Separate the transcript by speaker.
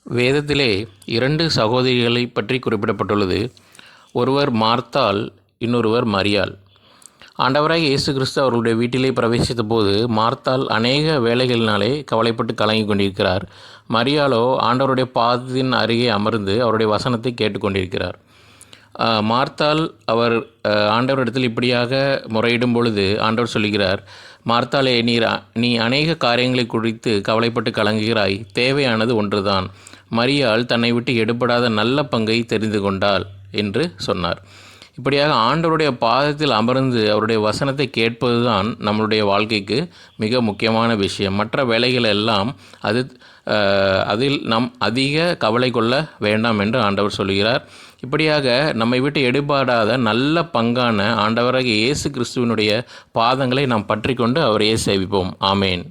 Speaker 1: வேதத்திலே 2 சகோதரிகளைப் பற்றி குறிப்பிடப்பட்டுள்ளது. ஒருவர் மார்த்தாள், இன்னொருவர் மரியாள். ஆண்டவராகிய இயேசு கிறிஸ்து அவர்களுடைய வீட்டிலே பிரவேசித்த போது மார்த்தாள் அநேக வேலைகளினாலே கவலைப்பட்டு கலங்கி கொண்டிருக்கிறார். மரியாளோ ஆண்டவருடைய பாதத்தின் அருகே அமர்ந்து அவருடைய வசனத்தை கேட்டுக்கொண்டிருக்கிறார். மார்த்தாள் அவர் ஆண்டவரிடத்தில் இப்படியாக முறையிடும் பொழுது ஆண்டவர் சொல்கிறார், மார்த்தாளே, நீ அநேக காரியங்களை குறித்து கவலைப்பட்டு கலங்குகிறாய். தேவையானது ஒன்றுதான். மரியாள் தன்னை விட்டு எடுபடாத நல்ல பங்கை தெரிந்து கொண்டாள் என்று சொன்னார். இப்படியாக ஆண்டவருடைய பாதத்தில் அமர்ந்து அவருடைய வசனத்தை கேட்பதுதான் நம்மளுடைய வாழ்க்கைக்கு மிக முக்கியமான விஷயம். மற்ற வேலைகள் எல்லாம் அதில் நாம் அதிக கவலை கொள்ள வேண்டாம் என்று ஆண்டவர் சொல்கிறார். இப்படியாக நம்மை விட்டு எடுபடாத நல்ல பங்கான ஆண்டவராகிய இயேசு கிறிஸ்துவினுடைய பாதங்களை நாம் பற்றி கொண்டு அவரையே சேவிப்போம். ஆமேன்.